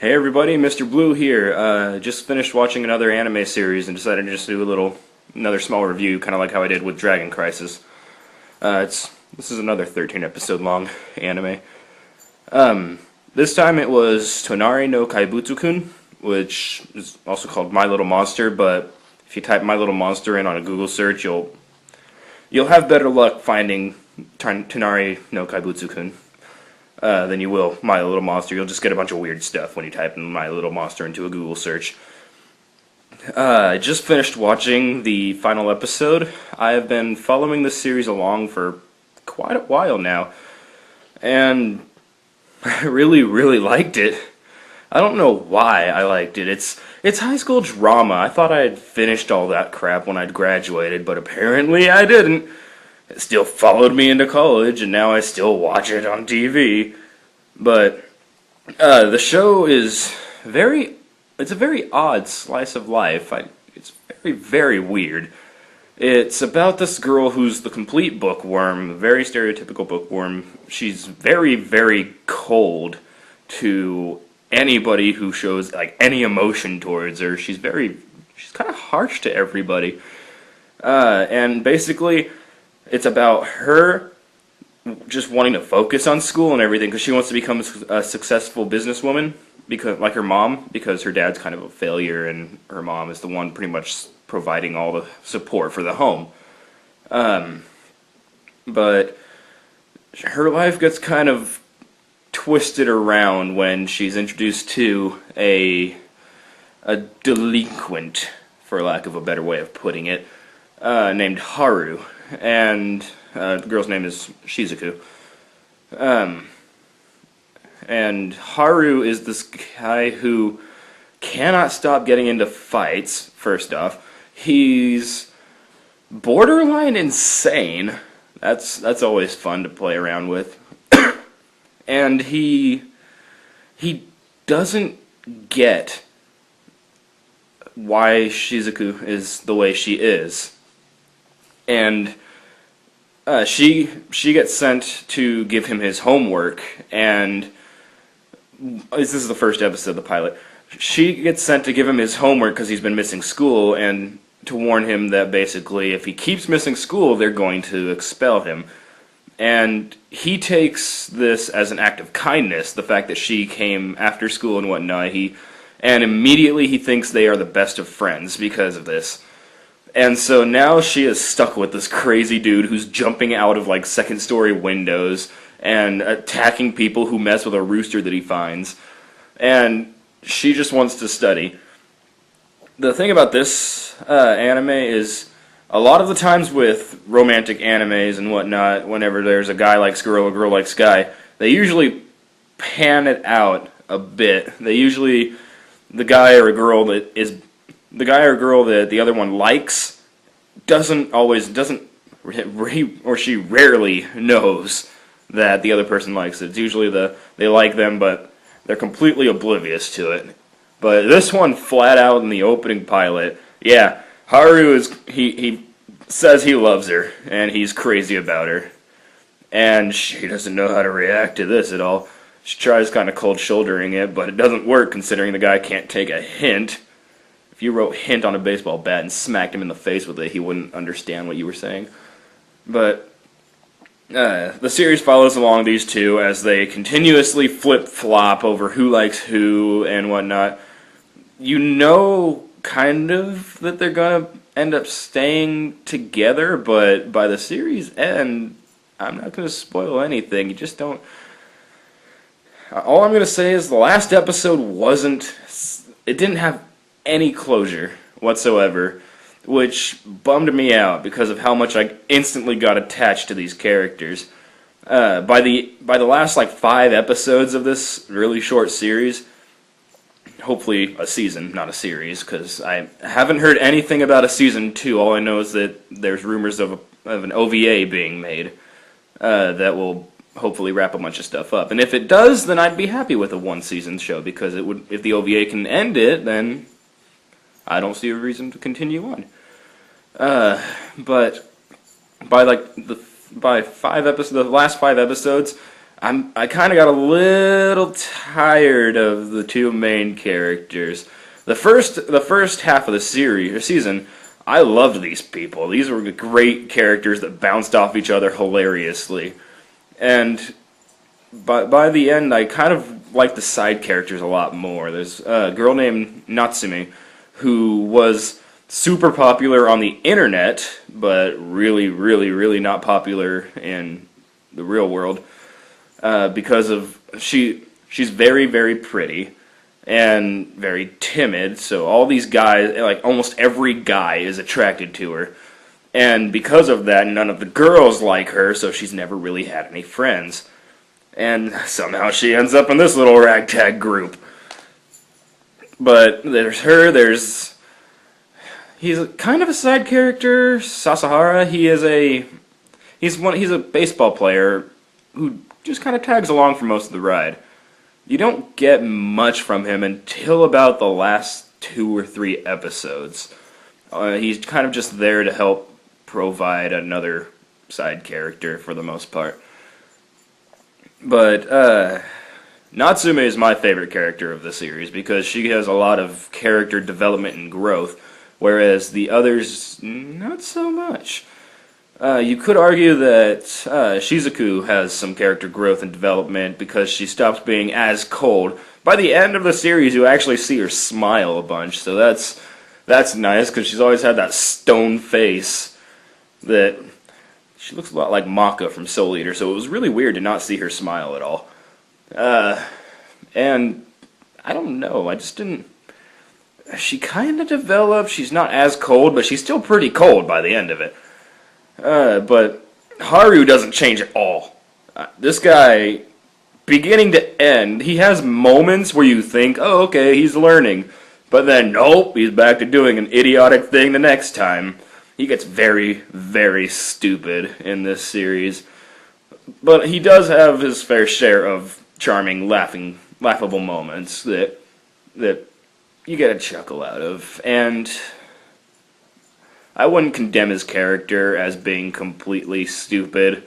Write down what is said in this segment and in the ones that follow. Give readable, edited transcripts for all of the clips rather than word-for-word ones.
Hey everybody, Mr. Blue here. Just finished watching another anime series and decided to just do another small review, kind of like how I did with Dragon Crisis. This is another 13 episode long anime. This time it was Tonari no Kaibutsu-kun, which is also called My Little Monster, but if you type My Little Monster in on a Google search, you'll have better luck finding Tonari no Kaibutsu-kun. Than you will My Little Monster. You'll just get a bunch of weird stuff when you type in My Little Monster into a Google search. I just finished watching the final episode. I have been following this series along for quite a while now, and I really, really liked it. I don't know why I liked it. It's high school drama. I thought I had finished all that crap when I'd graduated, but apparently I didn't. It still followed me into college, and now I still watch it on TV. But the show is it's a very odd slice of life. It's very, very weird. It's about this girl who's the complete bookworm, very stereotypical bookworm. She's very, very cold to anybody who shows like any emotion towards her. She's kind of harsh to everybody. And basically, it's about her just wanting to focus on school and everything because she wants to become a successful businesswoman, because like her mom, because her dad's kind of a failure and her mom is the one pretty much providing all the support for the home. But her life gets kind of twisted around when she's introduced to a delinquent, for lack of a better way of putting it, named Haru. And the girl's name is Shizuku. And Haru is this guy who cannot stop getting into fights, first off. He's borderline insane. That's always fun to play around with. And he doesn't get why Shizuku is the way she is. And she gets sent to give him his homework, and this is the first episode of the pilot. She gets sent to give him his homework because he's been missing school, and to warn him that basically if he keeps missing school, they're going to expel him. And he takes this as an act of kindness, the fact that she came after school and whatnot, and immediately he thinks they are the best of friends because of this. And so now she is stuck with this crazy dude who's jumping out of like second-story windows and attacking people who mess with a rooster that he finds. And she just wants to study. The thing about this anime is a lot of the times with romantic animes and whatnot, whenever there's a guy likes girl, a girl likes guy, they usually pan it out a bit. The guy or girl that the other one likes he or she rarely knows that the other person likes it. It's usually they like them, but they're completely oblivious to it. But this one, flat out in the opening pilot, yeah, Haru he says he loves her, and he's crazy about her. And she doesn't know how to react to this at all. She tries kind of cold shouldering it, but it doesn't work considering the guy can't take a hint. If you wrote hint on a baseball bat and smacked him in the face with it, he wouldn't understand what you were saying. But the series follows along these two as they continuously flip-flop over who likes who and whatnot. You know kind of that they're going to end up staying together, but by the series end, I'm not going to spoil anything. You just don't... All I'm going to say is the last episode it didn't have any closure whatsoever, which bummed me out because of how much I instantly got attached to these characters. By the last like 5 episodes of this really short series, hopefully a season, not a series, because I haven't heard anything about a season 2. All I know is that there's rumors of an OVA being made that will hopefully wrap a bunch of stuff up. And if it does, then I'd be happy with a 1-season show, because if the OVA can end it, then I don't see a reason to continue on. But by the last 5 episodes, I kind of got a little tired of the two main characters. The first half of the series or season, I loved these people. These were great characters that bounced off each other hilariously. And by the end, I kind of liked the side characters a lot more. There's a girl named Natsume who was super popular on the internet, but really, really, really not popular in the real world. Because of she's very, very pretty and very timid, so all these guys, like almost every guy is attracted to her. And because of that, none of the girls like her, so she's never really had any friends. And somehow she ends up in this little ragtag group. But there's her, he's kind of a side character, Sasahara. He's a baseball player who just kind of tags along for most of the ride. You don't get much from him until about the last 2 or 3 episodes. He's kind of just there to help provide another side character for the most part. But Natsume is my favorite character of the series because she has a lot of character development and growth, whereas the others, not so much. You could argue that Shizuku has some character growth and development because she stops being as cold. By the end of the series, you actually see her smile a bunch, so that's nice because she's always had that stone face that she looks a lot like Maka from Soul Eater, so it was really weird to not see her smile at all. And I don't know, I just didn't... She kind of developed, she's not as cold, but she's still pretty cold by the end of it. But Haru doesn't change at all. This guy, beginning to end, he has moments where you think, oh, okay, he's learning. But then, nope, he's back to doing an idiotic thing the next time. He gets very, very stupid in this series. But he does have his fair share of charming, laughable moments that you get a chuckle out of. And I wouldn't condemn his character as being completely stupid.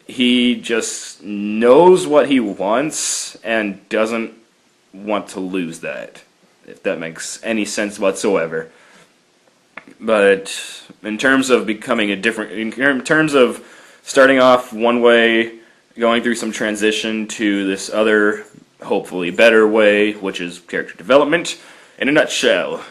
He just knows what he wants and doesn't want to lose that, if that makes any sense whatsoever. But in terms of becoming in terms of starting off one way, going through some transition to this other, hopefully better way, which is character development, in a nutshell,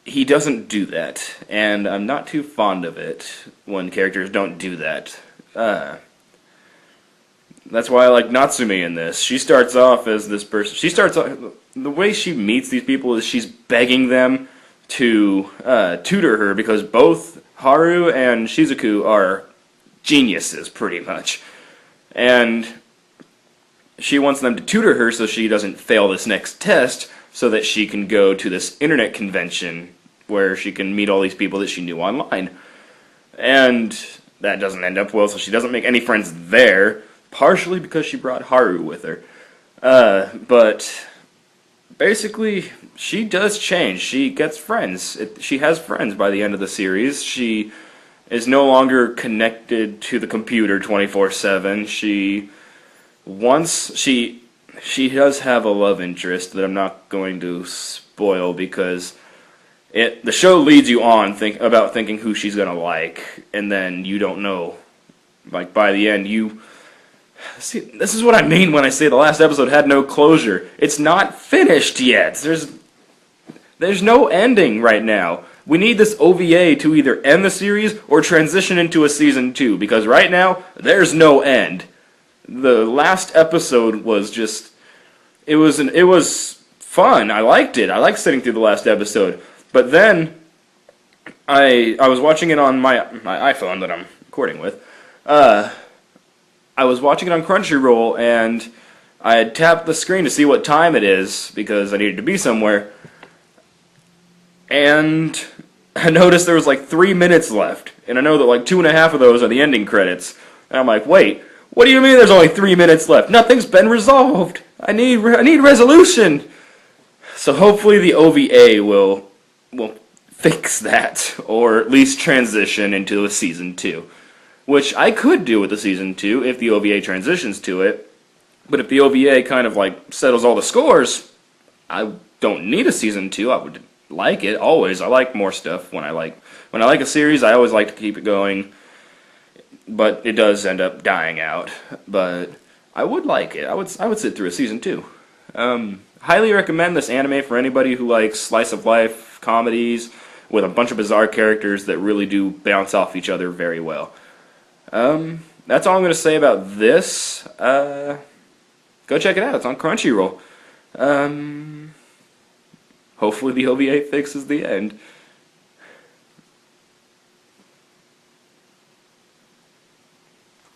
he doesn't do that, and I'm not too fond of it when characters don't do that. That's why I like Natsume in this. She starts off as this person. The way she meets these people is she's begging them to tutor her because both Haru and Shizuku are geniuses, pretty much. And she wants them to tutor her so she doesn't fail this next test, so that she can go to this internet convention where she can meet all these people that she knew online. And that doesn't end up well, so she doesn't make any friends there, partially because she brought Haru with her. But basically, she does change. She gets friends. She has friends by the end of the series. She is no longer connected to the computer 24/7. She does have a love interest that I'm not going to spoil because the show leads you on about thinking who she's going to like, and then you don't know. Like, by the end, see, this is what I mean when I say the last episode had no closure. It's not finished yet. There's no ending right now. We need this OVA to either end the series or transition into a season 2, because right now, there's no end. The last episode was just... It was fun. I liked it. I liked sitting through the last episode. But then, I was watching it on my iPhone that I'm recording with. I was watching it on Crunchyroll, and I had tapped the screen to see what time it is, because I needed to be somewhere. And I noticed there was like 3 minutes left. And I know that like 2.5 of those are the ending credits. And I'm like, wait, what do you mean there's only 3 minutes left? Nothing's been resolved. I need resolution. So hopefully the OVA will fix that, or at least transition into a season 2. which I could do with the season 2 if the OVA transitions to it. But if the OVA kind of like settles all the scores, I don't need a season 2. I would like it always. I like more stuff when I like a series. I always like to keep it going, but it does end up dying out. But I would like it. I would sit through a season 2. Highly recommend this anime for anybody who likes slice of life comedies with a bunch of bizarre characters that really do bounce off each other very well. That's all I'm going to say about this. Go check it out. It's on Crunchyroll. Hopefully the OVA fixes the end.